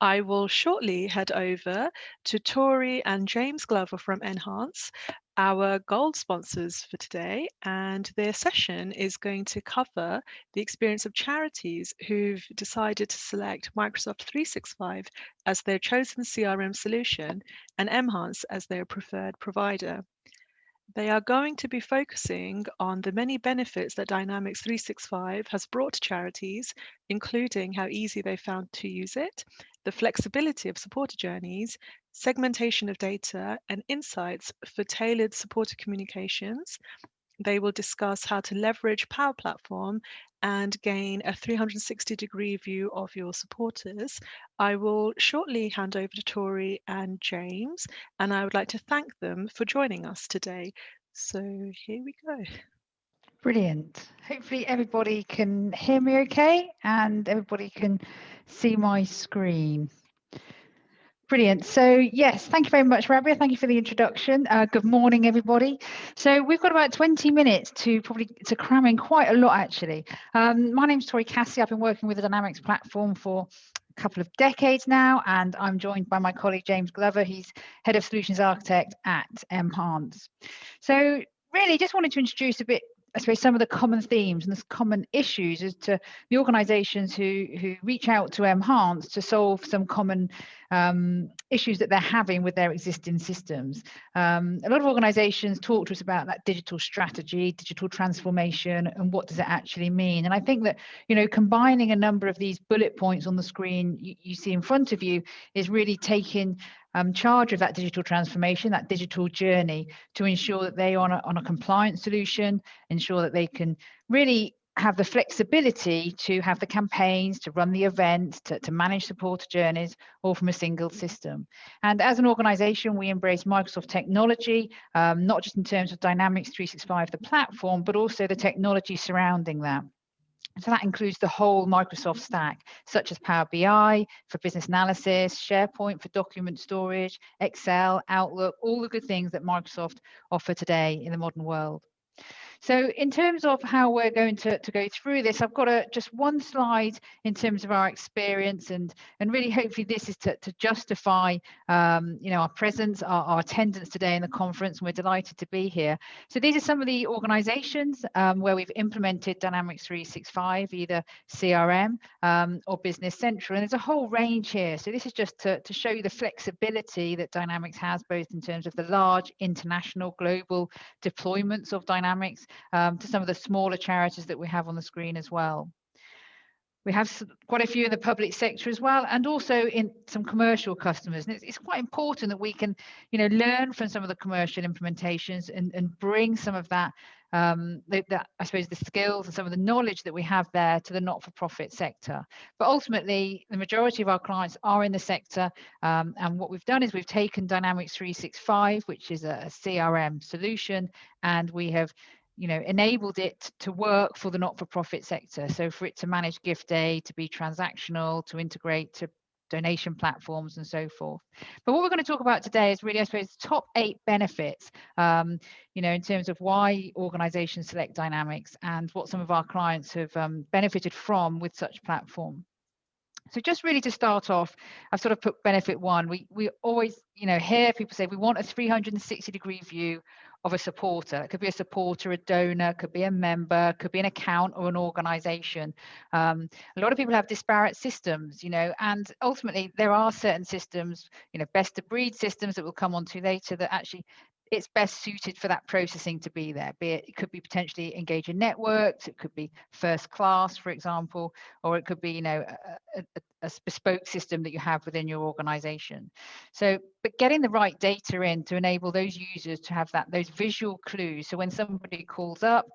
I will shortly head over to Tory and James Glover from m-hance, our gold sponsors for today, and their session is going to cover the experience of charities who've decided to select Microsoft 365 as their chosen CRM solution and m-hance as their preferred provider. They are going to be focusing on the many benefits that Dynamics 365 has brought to charities, including how easy they found to use it, the flexibility of supporter journeys, segmentation of data, and insights for tailored supporter communications. They will discuss how to leverage Power Platform and gain a 360-degree view of your supporters. I will shortly hand over to Tori and James, and I would like to thank them for joining us today. So here we go. Brilliant. Hopefully everybody can hear me okay and everybody can see my screen. Brilliant. So yes, thank you very much, Rabia. Thank you for the introduction. Good morning, everybody. So we've got about 20 minutes to cram in quite a lot, actually. My name's Tori Cassie. I've been working with the Dynamics platform for a couple of decades now, and I'm joined by my colleague, James Glover. He's Head of Solutions Architect at m-hance. So really just wanted to introduce a bit, I suppose, some of the common themes and the common issues as to the organisations who reach out to m-hance to solve some common issues that they're having with their existing systems. A lot of organisations talk to us about that digital strategy, digital transformation, and what does it actually mean. And I think that, you know, combining a number of these bullet points on the screen you see in front of you is really taking charge of that digital transformation, that digital journey, to ensure that they are on a compliant solution, ensure that they can really have the flexibility to have the campaigns, to run the events, to manage supporter journeys, all from a single system. And as an organization, we embrace Microsoft technology, not just in terms of Dynamics 365, the platform, but also the technology surrounding that. So that includes the whole Microsoft stack, such as Power BI for business analysis, SharePoint for document storage, Excel, Outlook, all the good things that Microsoft offer today in the modern world. So in terms of how we're going to go through this, I've got just one slide in terms of our experience, and really hopefully this is to justify you know, our presence, our attendance today in the conference, and we're delighted to be here. So these are some of the organizations where we've implemented Dynamics 365, either CRM or Business Central, and there's a whole range here. So this is just to show you the flexibility that Dynamics has, both in terms of the large international global deployments of Dynamics, to some of the smaller charities that we have on the screen as well. We have quite a few in the public sector as well, and also in some commercial customers. And it's quite important that we can, you know, learn from some of the commercial implementations and bring some of that, I suppose, the skills and some of the knowledge that we have there to the not-for-profit sector. But ultimately, the majority of our clients are in the sector, and what we've done is we've taken Dynamics 365, which is a CRM solution, and we have, you know, enabled it to work for the not-for-profit sector. So for it to manage gift aid, to be transactional, to integrate to donation platforms and so forth. But what we're going to talk about today is really, I suppose, the top 8 benefits, you know, in terms of why organizations select Dynamics and what some of our clients have benefited from with such platform. So just really to start off, I've sort of put benefit 1. We always, you know, hear people say we want a 360-degree view of a supporter. It could be a supporter, a donor, could be a member, could be an account or an organization. A lot of people have disparate systems, you know, and ultimately there are certain systems, you know, best of breed systems that we'll come on to later, that actually it's best suited for that processing to be there. Be it could be potentially engaging networks, it could be first class, for example, or it could be, you know, a bespoke system that you have within your organization. So, but getting the right data in to enable those users to have those visual clues. So when somebody calls up,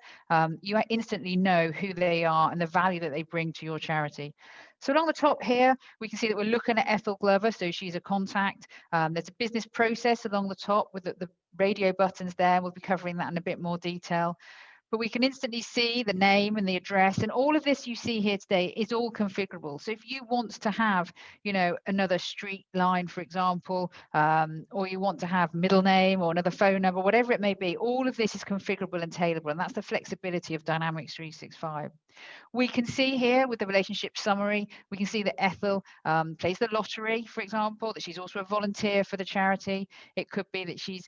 you instantly know who they are and the value that they bring to your charity. So along the top here, we can see that we're looking at Ethel Glover. So she's a contact. There's a business process along the top with the radio buttons there. We'll be covering that in a bit more detail. But we can instantly see the name and the address, and all of this you see here today is all configurable. So if you want to have, you know, another street line, for example, or you want to have middle name or another phone number, whatever it may be, all of this is configurable and tailorable, and that's the flexibility of Dynamics 365. We can see here with the relationship summary, we can see that Ethel plays the lottery, for example, that she's also a volunteer for the charity. It could be that she's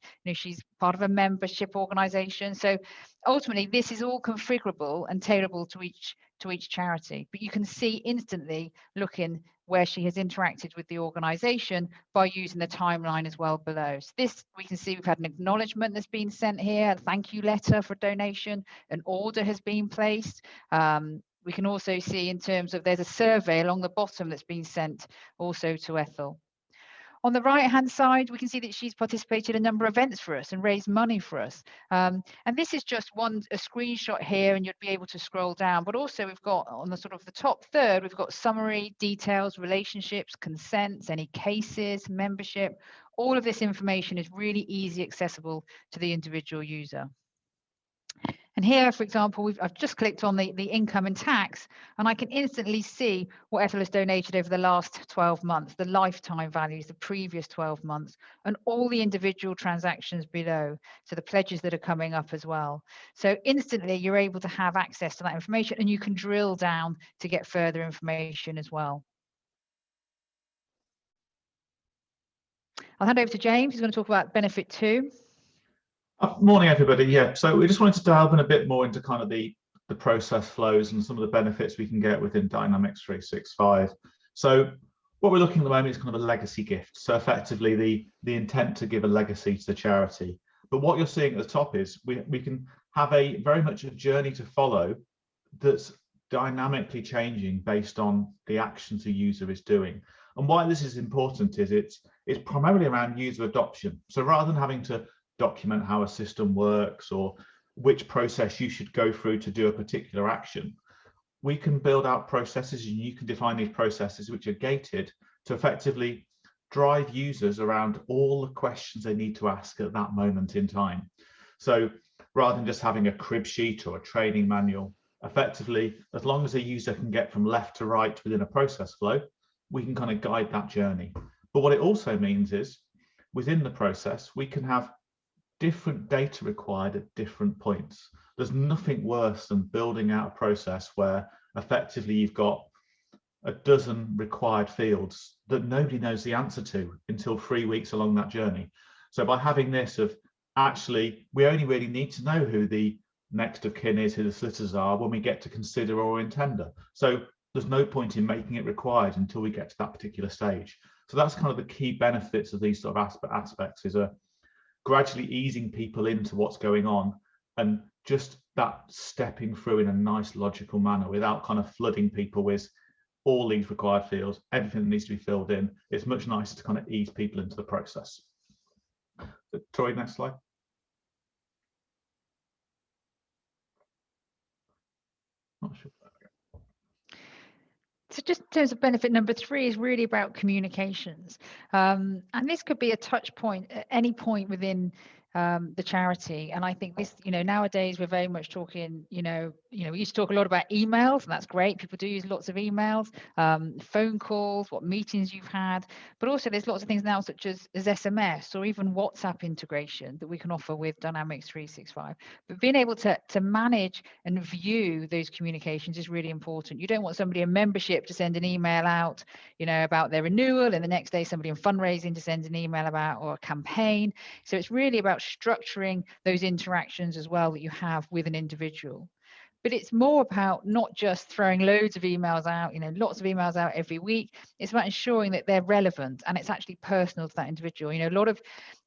part of a membership organization. So ultimately, this is all configurable and tailorable to each charity. But you can see instantly looking where she has interacted with the organization by using the timeline as well below. So this, we can see we've had an acknowledgement that's been sent here, a thank you letter for donation, an order has been placed. We can also see in terms of there's a survey along the bottom that's been sent also to Ethel. On the right hand side, we can see that she's participated in a number of events for us and raised money for us. And this is just a screenshot here, and you'd be able to scroll down. But also we've got on the sort of the top third, we've got summary, details, relationships, consents, any cases, membership. All of this information is really easy accessible to the individual user. And here, for example, I've just clicked on the income and tax, and I can instantly see what Ethel has donated over the last 12 months, the lifetime values, the previous 12 months, and all the individual transactions below. So the pledges that are coming up as well. So instantly you're able to have access to that information, and you can drill down to get further information as well. I'll hand over to James, who's going to talk about benefit 2. Morning, everybody. Yeah, so we just wanted to delve in a bit more into kind of the process flows and some of the benefits we can get within Dynamics 365. So what we're looking at the moment is kind of a legacy gift. So effectively the intent to give a legacy to the charity. But what you're seeing at the top is we can have a very much a journey to follow that's dynamically changing based on the actions the user is doing. And why this is important is it's primarily around user adoption. So rather than having to document how a system works or which process you should go through to do a particular action, we can build out processes, and you can define these processes which are gated to effectively drive users around all the questions they need to ask at that moment in time. So rather than just having a crib sheet or a training manual, effectively, as long as a user can get from left to right within a process flow, we can kind of guide that journey. But what it also means is within the process, we can have different data required at different points. There's nothing worse than building out a process where effectively you've got a dozen required fields that nobody knows the answer to until 3 weeks along that journey. So by having this of actually, we only really need to know who the next of kin is, who the solicitors are when we get to consider or intender. So there's no point in making it required until we get to that particular stage. So that's kind of the key benefits of these sort of aspects is gradually easing people into what's going on, and just that stepping through in a nice logical manner without kind of flooding people with all these required fields, everything that needs to be filled in. It's much nicer to kind of ease people into the process. So, Tory, next slide. Not sure. So just in terms of benefit number 3 is really about communications. And this could be a touch point at any point within the charity. And I think this, nowadays we're very much talking, we used to talk a lot about emails, and that's great. People do use lots of emails, phone calls, what meetings you've had, but also there's lots of things now such as SMS or even WhatsApp integration that we can offer with Dynamics 365. But being able to manage and view those communications is really important. You don't want somebody in membership to send an email out, about their renewal, and the next day somebody in fundraising to send an email about or a campaign. So it's really about structuring those interactions as well that you have with an individual. But it's more about not just throwing loads of emails out, lots of emails out every week. It's about ensuring that they're relevant and it's actually personal to that individual. A lot of,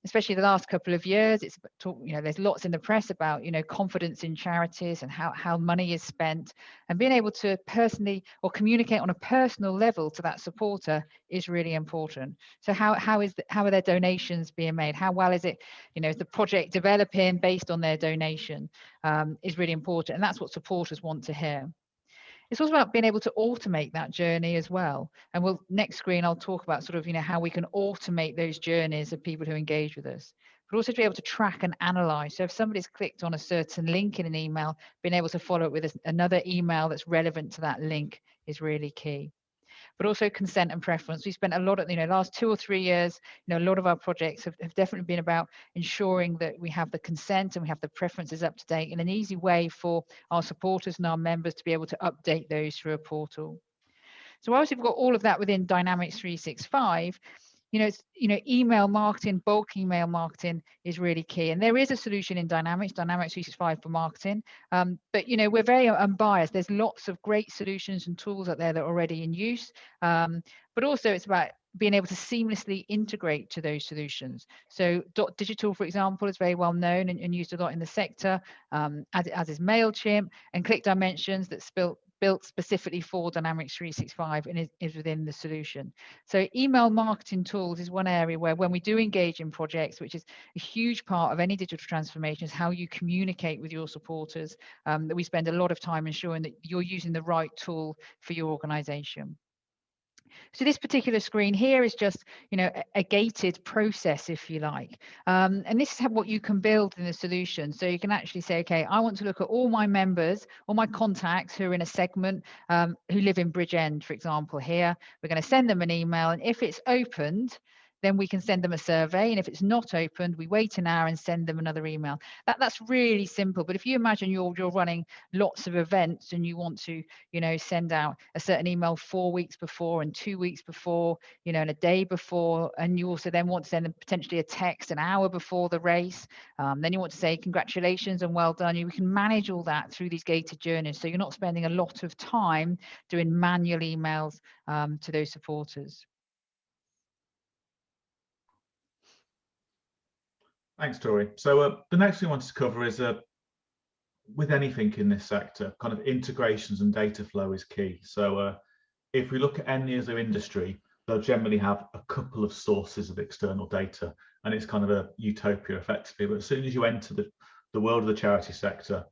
especially the last couple of years, it's there's lots in the press about, confidence in charities and how money is spent, and being able to personally or communicate on a personal level to that supporter is really important. So how are their donations being made? How well is it, is the project developing based on their donation, is really important. And that's what supporters want to hear. It's also about being able to automate that journey as well. And next screen, I'll talk about sort of, how we can automate those journeys of people who engage with us, but also to be able to track and analyze. So if somebody's clicked on a certain link in an email, being able to follow it with another email that's relevant to that link is really key. but also consent and preference. We spent a lot of, last 2 or 3 years, a lot of our projects have definitely been about ensuring that we have the consent and we have the preferences up to date in an easy way for our supporters and our members to be able to update those through a portal. So whilst we've got all of that within Dynamics 365, email marketing, bulk email marketing is really key. And there is a solution in Dynamics 365 for marketing. But, we're very unbiased. There's lots of great solutions and tools out there that are already in use. But also it's about being able to seamlessly integrate to those solutions. So .digital, for example, is very well known and used a lot in the sector, as is MailChimp, and Click Dimensions that's built specifically for Dynamics 365 and is within the solution. So email marketing tools is one area where when we do engage in projects, which is a huge part of any digital transformation, is how you communicate with your supporters, that we spend a lot of time ensuring that you're using the right tool for your organization. So this particular screen here is just, a gated process, if you like. And this is what you can build in the solution. So you can actually say, okay, I want to look at all my members, all my contacts who are in a segment, who live in Bridgend, for example, here. We're going to send them an email. And if it's opened, then we can send them a survey. And if it's not opened, we wait an hour and send them another email. That's really simple. But if you imagine you're running lots of events and you want to, send out a certain email 4 weeks before and 2 weeks before, and a day before, and you also then want to send them potentially a text an hour before the race. Then you want to say congratulations and well done. You can manage all that through these gated journeys. So you're not spending a lot of time doing manual emails to those supporters. Thanks, Tory. So the next thing I wanted to cover is with anything in this sector, kind of integrations and data flow is key. So if we look at any other industry, they'll generally have a couple of sources of external data, and it's kind of a utopia effectively. But as soon as you enter the world of the charity sector,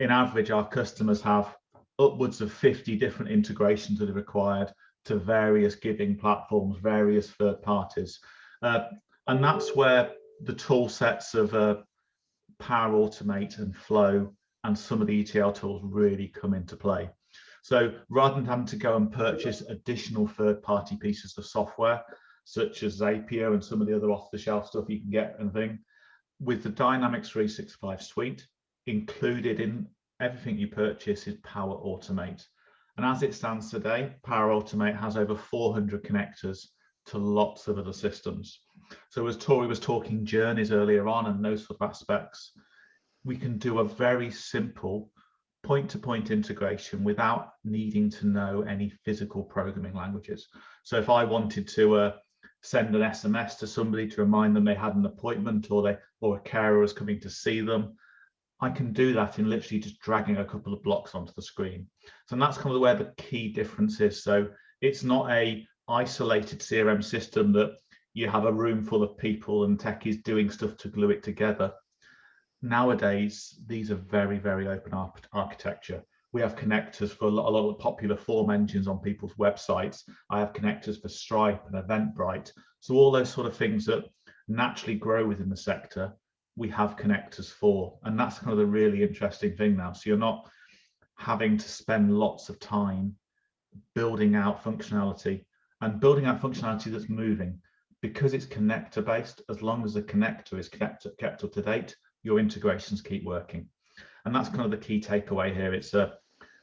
in average, our customers have upwards of 50 different integrations that are required to various giving platforms, various third parties. And that's where the tool sets of Power Automate and Flow and some of the ETL tools really come into play. So rather than having to go and purchase additional third-party pieces of software, such as Zapier and some of the other off-the-shelf stuff you can get and thing, with the Dynamics 365 suite, included in everything you purchase is Power Automate. And as it stands today, Power Automate has over 400 connectors to lots of other systems. So as Tory was talking journeys earlier on and those sort of aspects, we can do a very simple point-to-point integration without needing to know any physical programming languages. So if I wanted to send an SMS to somebody to remind them they had an appointment or a carer was coming to see them, I can do that in literally just dragging a couple of blocks onto the screen. So that's kind of where the key difference is. So it's not a isolated CRM system that you have a room full of people and techies doing stuff to glue it together. Nowadays, these are very, very open architecture. We have connectors for a lot of popular form engines on people's websites. I have connectors for Stripe and Eventbrite. So all those sort of things that naturally grow within the sector, we have connectors for. And that's kind of the really interesting thing now. So you're not having to spend lots of time building out functionality that's moving. Because it's connector based, as long as the connector is kept up to date, your integrations keep working. And that's kind of the key takeaway here. It's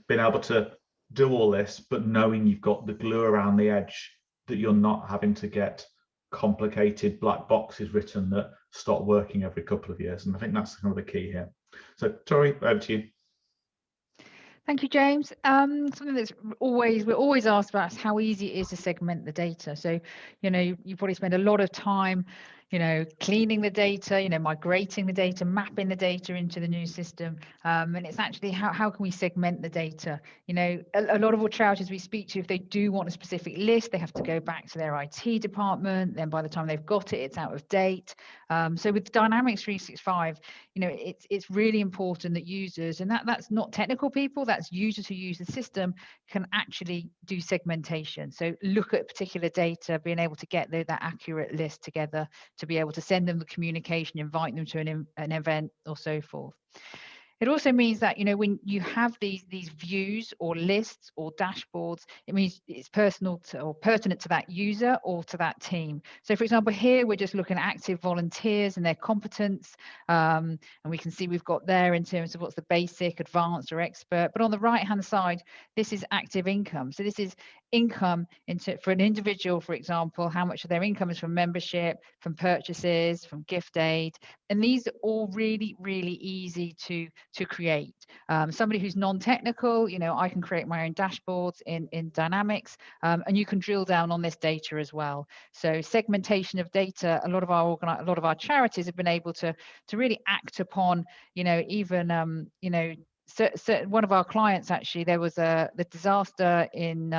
being able to do all this, but knowing you've got the glue around the edge, that you're not having to get complicated black boxes written that stop working every couple of years. And I think that's kind of the key here. So Tory, over to you. Thank you, James. Something that's we're always asked about is how easy it is to segment the data. So, you probably spend a lot of time, cleaning the data, migrating the data, mapping the data into the new system. And it's actually how can we segment the data? A lot of our charities we speak to, if they do want a specific list, they have to go back to their IT department. Then by the time they've got it, it's out of date. So with Dynamics 365, it's really important that users, and that's not technical people, that's users who use the system, can actually do segmentation. So look at particular data, being able to get that accurate list together to be able to send them the communication, invite them to an event or so forth. It also means that, when you have these views or lists or dashboards, it means it's personal to, or pertinent to that user or to that team. So for example, here we're just looking at active volunteers and their competence. And we can see we've got there in terms of what's the basic, advanced or expert. But on the right hand side, this is active income. So this is income for an individual, for example, how much of their income is from membership, from purchases, from gift aid. And these are all really, really easy to create. Somebody who's non-technical, I can create my own dashboards in Dynamics, and you can drill down on this data as well. So segmentation of data, a lot of our charities have been able to really act upon, even one of our clients, actually, there was the disaster in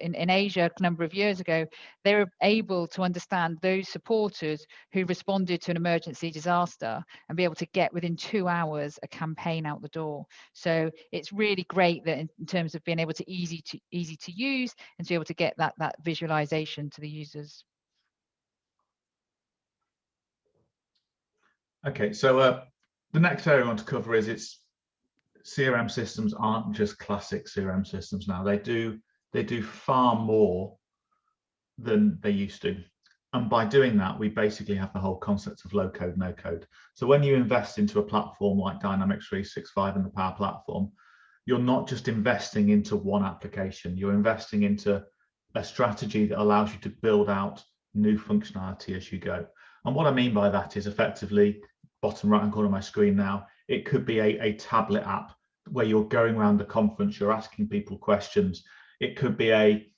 in Asia a number of years ago. They were able to understand those supporters who responded to an emergency disaster and be able to get within 2 hours a campaign out the door. So it's really great that in terms of being able to easy to use and to be able to get that visualization to the users. Okay, so the next area I want to cover is CRM systems aren't just classic CRM systems now. They do far more than they used to. And by doing that, we basically have the whole concept of low code, no code. So when you invest into a platform like Dynamics 365 and the Power Platform, you're not just investing into one application, you're investing into a strategy that allows you to build out new functionality as you go. And what I mean by that is effectively, bottom right hand corner of my screen now, it could be a tablet app where you're going around the conference, you're asking people questions. It could be a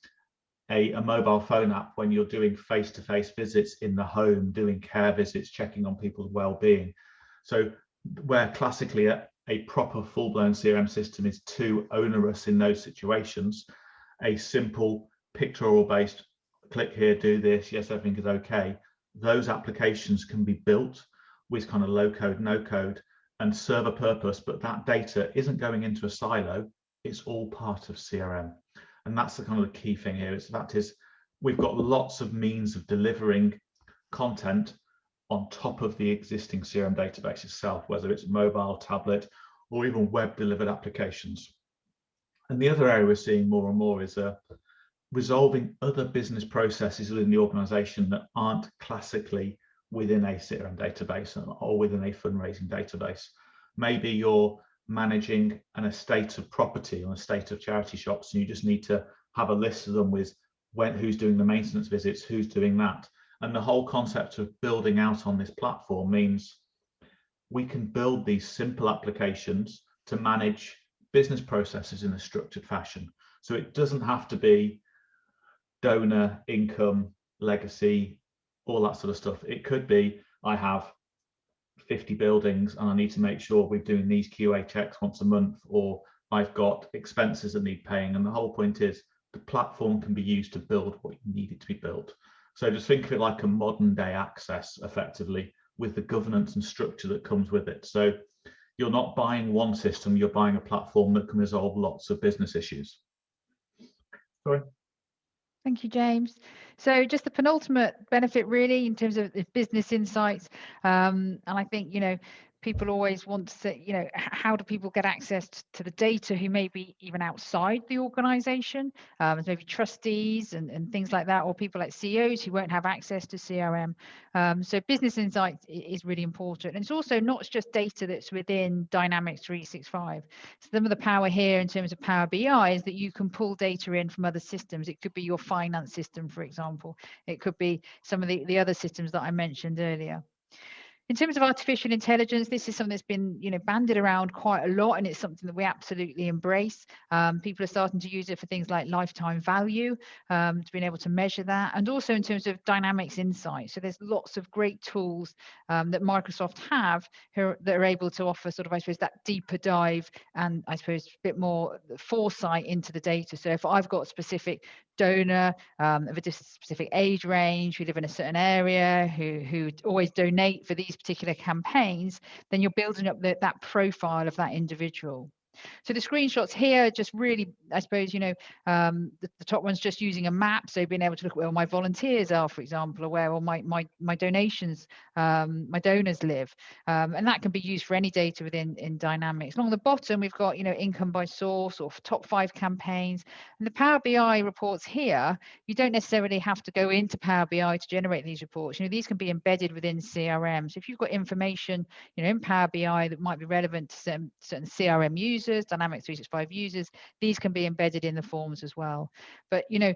mobile phone app when you're doing face-to-face visits in the home, doing care visits, checking on people's well-being. So where classically a proper full-blown CRM system is too onerous in those situations, a simple pictorial-based click here, do this, yes, everything is okay, those applications can be built with kind of low code, no code, and serve a purpose, but that data isn't going into a silo, it's all part of CRM. And that's the kind of the key thing here. We've got lots of means of delivering content on top of the existing CRM database itself, whether it's mobile, tablet, or even web delivered applications. And the other area we're seeing more and more is resolving other business processes within the organization that aren't classically within a CRM database or within a fundraising database. Maybe you're managing an estate of property or an estate of charity shops, and you just need to have a list of them with who's doing the maintenance visits, who's doing that. And the whole concept of building out on this platform means we can build these simple applications to manage business processes in a structured fashion. So it doesn't have to be donor, income, legacy, all that sort of stuff. It could be, I have 50 buildings and I need to make sure we're doing these QA checks once a month, or I've got expenses that need paying. And the whole point is the platform can be used to build what you need it to be built. So just think of it like a modern day access effectively, with the governance and structure that comes with it. So you're not buying one system, you're buying a platform that can resolve lots of business issues. Sorry. Thank you, James. So just the penultimate benefit really in terms of business insights. And I think, people always want to say, how do people get access to the data who may be even outside the organization, as maybe trustees and things like that, or people like CEOs who won't have access to CRM. So business insights is really important. And it's also not just data that's within Dynamics 365. Some of the power here in terms of Power BI is that you can pull data in from other systems. It could be your finance system, for example. It could be some of the other systems that I mentioned earlier. In terms of artificial intelligence, this is something that's been, bandied around quite a lot, and it's something that we absolutely embrace. People are starting to use it for things like lifetime value, to being able to measure that, and also in terms of Dynamics Insight. So there's lots of great tools that Microsoft have that are able to offer sort of, I suppose, that deeper dive and I suppose a bit more foresight into the data. So if I've got specific donor of a specific age range who live in a certain area, who always donate for these particular campaigns, then you're building up that profile of that individual. So the screenshots here just really, I suppose, you know, the top one's just using a map, so being able to look at where all my volunteers are, for example, or where all my donations, my donors live, and that can be used for any data within Dynamics. Along the bottom, we've got, you know, income by source or top 5 campaigns, and the Power BI reports here. You don't necessarily have to go into Power BI to generate these reports. You know, these can be embedded within CRM. So if you've got information, you know, in Power BI that might be relevant to certain CRM users, Dynamics 365 users, these can be embedded in the forms as well. But, you know,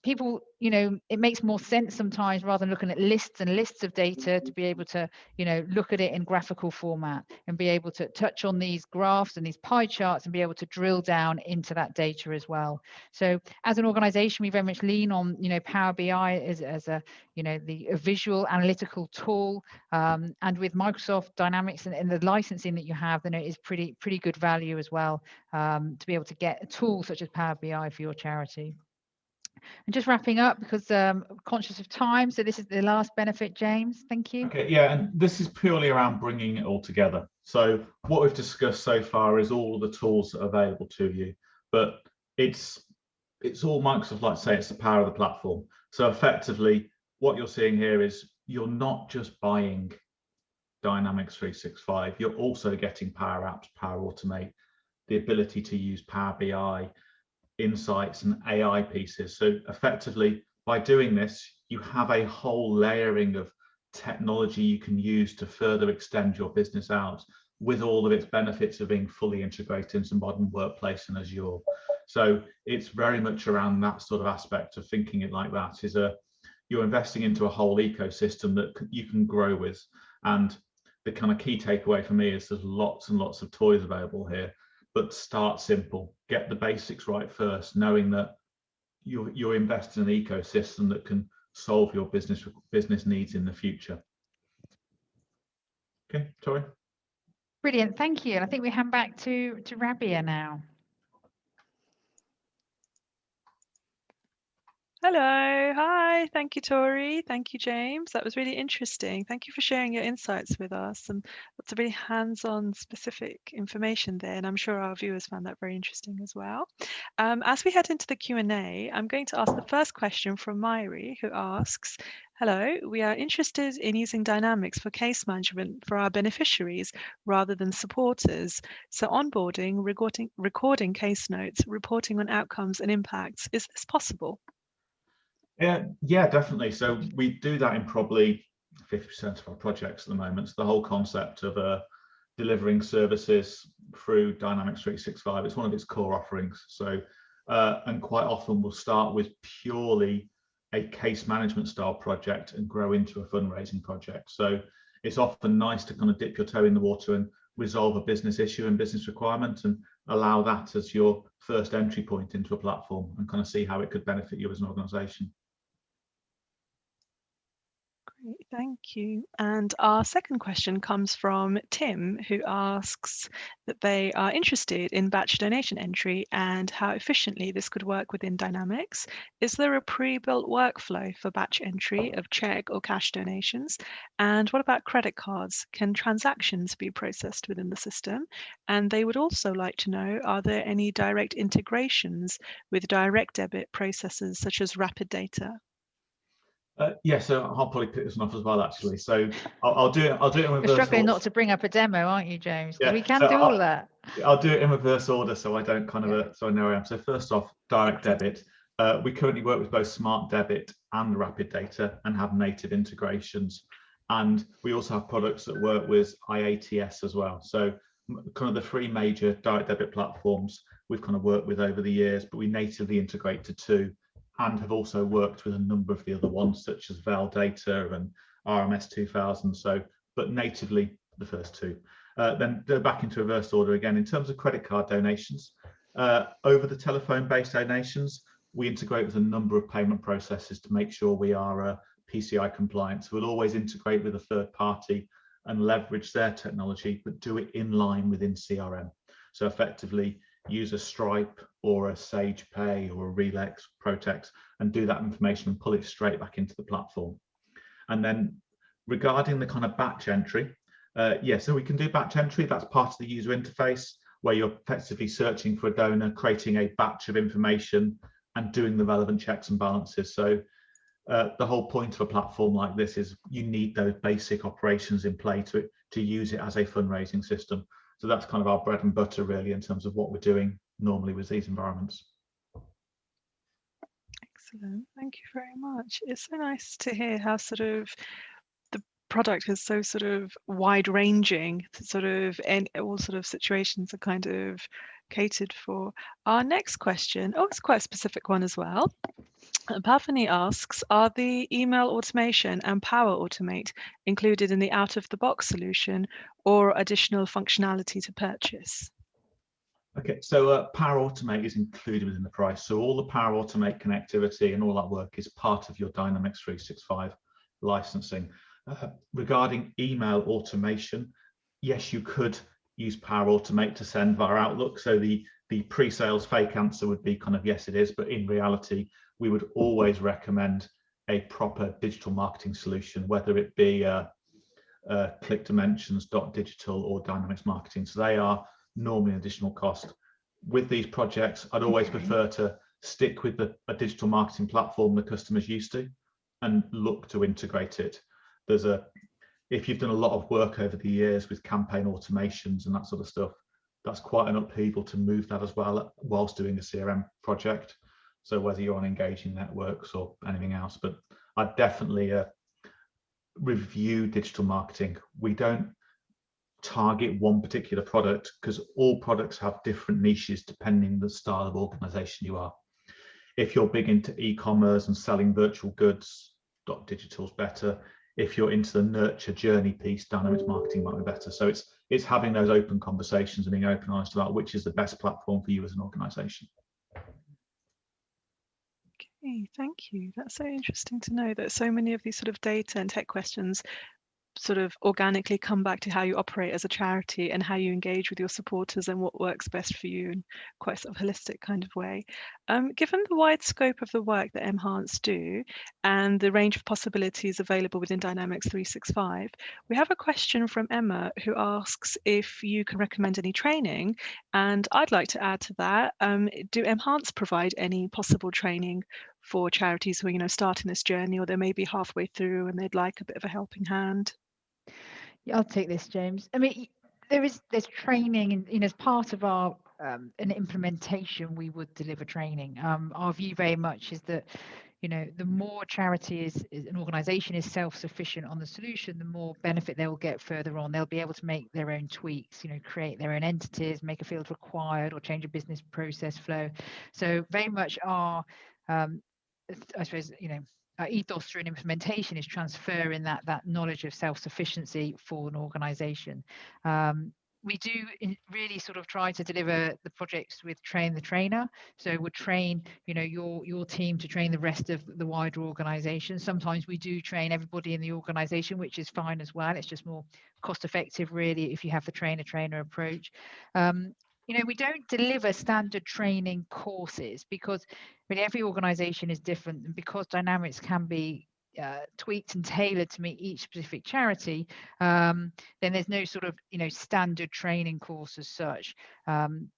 people, you know, it makes more sense sometimes, rather than looking at lists and lists of data, to be able to, you know, look at it in graphical format and be able to touch on these graphs and these pie charts and be able to drill down into that data as well. So as an organization, we very much lean on, you know, Power BI as a, you know, a visual analytical tool, and with Microsoft Dynamics and the licensing that you have, then it is pretty good value as well, to be able to get a tool such as Power BI for your charity. And just wrapping up, because conscious of time, so this is the last benefit, James. Thank you. Okay, yeah, and this is purely around bringing it all together. So what we've discussed so far is all the tools that are available to you, but it's all Microsoft, like to say, it's the power of the platform. So effectively, what you're seeing here is you're not just buying Dynamics 365, you're also getting Power Apps, Power Automate, the ability to use Power BI, insights and AI pieces. So effectively, by doing this, you have a whole layering of technology you can use to further extend your business out, with all of its benefits of being fully integrated into modern workplace and Azure. So it's very much around that sort of aspect of thinking it like that. You're investing into a whole ecosystem that you can grow with. And the kind of key takeaway for me is there's lots and lots of toys available here, but start simple, get the basics right first, knowing that you're investing in an ecosystem that can solve your business needs in the future. Okay, Tory. Brilliant, thank you. And I think we hand back to Rabia now. Hello, hi, thank you, Tory. Thank you, James. That was really interesting. Thank you for sharing your insights with us and lots of really hands-on specific information there. And I'm sure our viewers found that very interesting as well. As we head into the Q&A, I'm going to ask the first question from Myri, who asks, hello, we are interested in using Dynamics for case management for our beneficiaries rather than supporters. So onboarding, recording case notes, reporting on outcomes and impacts, is this possible? Yeah, definitely. So we do that in probably 50% of our projects at the moment. So the whole concept of delivering services through Dynamics 365, it's one of its core offerings. So, and quite often we'll start with purely a case management style project and grow into a fundraising project. So it's often nice to kind of dip your toe in the water and resolve a business issue and business requirement and allow that as your first entry point into a platform and kind of see how it could benefit you as an organization. Great, thank you. And our second question comes from Tim, who asks that they are interested in batch donation entry and how efficiently this could work within Dynamics. Is there a pre-built workflow for batch entry of check or cash donations? And what about credit cards? Can transactions be processed within the system? And they would also like to know, are there any direct integrations with direct debit processors such as Rapid Data? Yeah, so I'll probably pick this one off as well, actually. So I'll do it in reverse order. You're struggling not to bring up a demo, aren't you, James? Because we can so do all of that. I'll do it in reverse order so I don't kind of so I know where I am. So first off, direct debit. We currently work with both Smart Debit and Rapid Data and have native integrations. And we also have products that work with IATS as well. So kind of the three major direct debit platforms we've kind of worked with over the years, but we natively integrate to two, and have also worked with a number of the other ones such as Val Data and RMS 2000. So, but natively the first two. Then go back into reverse order again. In terms of credit card donations, over the telephone-based donations, we integrate with a number of payment processes to make sure we are PCI compliant. So we'll always integrate with a third party and leverage their technology, but do it in line within CRM. So effectively use a Stripe or a Sage Pay or a Relax, Protex, and do that information and pull it straight back into the platform. And then regarding the kind of batch entry, yeah, so we can do batch entry. That's part of the user interface. where you're effectively searching for a donor, creating a batch of information and doing the relevant checks and balances. So the whole point of a platform like this is you need those basic operations in play to use it as a fundraising system. So that's kind of our bread and butter really in terms of what we're doing normally with these environments. Excellent, thank you very much. It's so nice to hear how sort of the product is so sort of wide-ranging, sort of, and all sort of situations are kind of catered for. Our next question, oh, it's quite a specific one as well. Bhavani asks, are the email automation and Power Automate included in the out-of-the-box solution or additional functionality to purchase? Okay, so Power Automate is included within the price. So all the Power Automate connectivity and all that work is part of your Dynamics 365 licensing. Regarding email automation, yes, you could use Power Automate to send via Outlook. So the pre-sales fake answer would be kind of yes, it is, but in reality, we would always recommend a proper digital marketing solution, whether it be Click Dimensions, Digital, or Dynamics Marketing. So they are normally an additional cost. With these projects, I'd always prefer to stick with a digital marketing platform the customer's used to and look to integrate it. If you've done a lot of work over the years with campaign automations and that sort of stuff, that's quite an upheaval to move that as well whilst doing a CRM project. So whether you're on engaging networks or anything else, but I'd definitely review digital marketing. We don't target one particular product because all products have different niches depending on the style of organization you are. If you're big into e-commerce and selling virtual goods, Digital's better. If you're into the nurture journey piece, Dynamics Marketing might be better. So it's having those open conversations and being open and honest about which is the best platform for you as an organization. Okay, thank you. That's so interesting to know that so many of these sort of data and tech questions sort of organically come back to how you operate as a charity and how you engage with your supporters and what works best for you in quite sort of holistic kind of way. Given the wide scope of the work that m-hance do and the range of possibilities available within Dynamics 365, we have a question from Emma who asks if you can recommend any training, and I'd like to add to that, do m-hance provide any possible training for charities who are, starting this journey, or they may be halfway through and they'd like a bit of a helping hand? Yeah, I'll take this, James. I mean, there's training, and as part of our an implementation, we would deliver training. Our view very much is that, the more charity is an organization is self-sufficient on the solution, the more benefit they will get further on. They'll be able to make their own tweaks, create their own entities, make a field required, or change a business process flow. So very much our, I suppose, our ethos through an implementation is transferring that knowledge of self-sufficiency for an organization. We do really sort of try to deliver the projects with train the trainer. So we'll train, your team to train the rest of the wider organization. Sometimes we do train everybody in the organization, which is fine as well. It's just more cost effective really if you have the trainer approach. We don't deliver standard training courses because really every organization is different, and because Dynamics can be tweaked and tailored to meet each specific charity, then there's no sort of standard training course as such.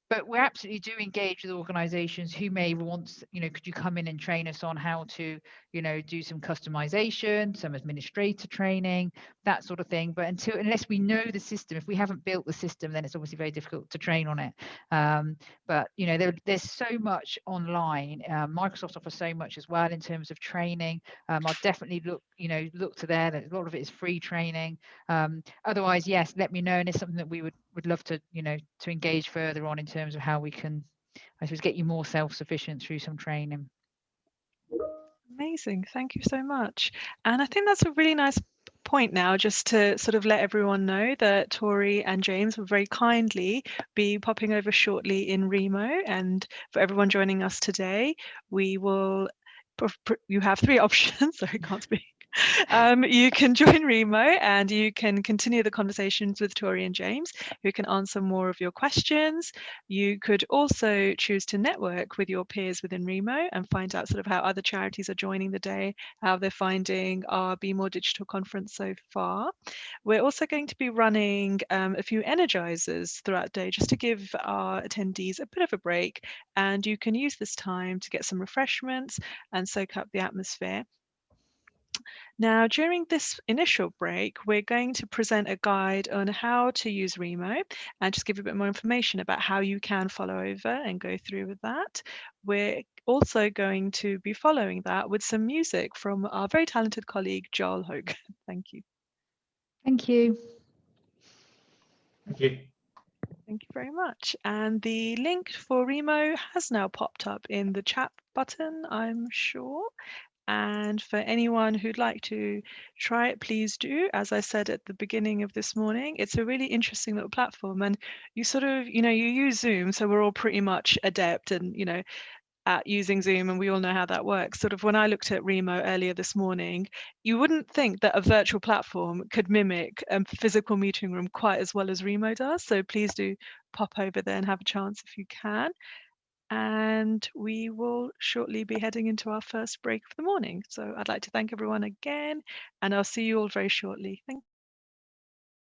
But we absolutely do engage with organizations who may want, could you come in and train us on how to, do some customization, some administrator training, that sort of thing. But unless we know the system, if we haven't built the system, then it's obviously very difficult to train on it. But there's so much online. Microsoft offers so much as well in terms of training. I'll definitely look to there. A lot of it is free training. Otherwise, yes, let me know, and it's something that we would love to to engage further on in terms of how we can, I suppose, get you more self-sufficient through some training. Amazing, thank you so much. And I think that's a really nice point now, just to sort of let everyone know that Tory and James will very kindly be popping over shortly in Remo, and for everyone joining us today, we will you have three options. Sorry, I can't speak. You can join Remo and you can continue the conversations with Tory and James, who can answer more of your questions. You could also choose to network with your peers within Remo and find out sort of how other charities are joining the day, how they're finding our Be More Digital conference so far. We're also going to be running a few energizers throughout the day just to give our attendees a bit of a break, and you can use this time to get some refreshments and soak up the atmosphere. Now, during this initial break, we're going to present a guide on how to use Remo and just give you a bit more information about how you can follow over and go through with that. We're also going to be following that with some music from our very talented colleague, Joel Hogue. Thank you. Thank you. Thank you. Thank you very much. And the link for Remo has now popped up in the chat button, I'm sure. And for anyone who'd like to try it, please do. As I said at the beginning of this morning, it's a really interesting little platform. And you sort of, you use Zoom, so we're all pretty much adept and, at using Zoom, and we all know how that works. Sort of when I looked at Remo earlier this morning, you wouldn't think that a virtual platform could mimic a physical meeting room quite as well as Remo does. So please do pop over there and have a chance if you can. And we will shortly be heading into our first break of the morning. So I'd like to thank everyone again, and I'll see you all very shortly. Thank you.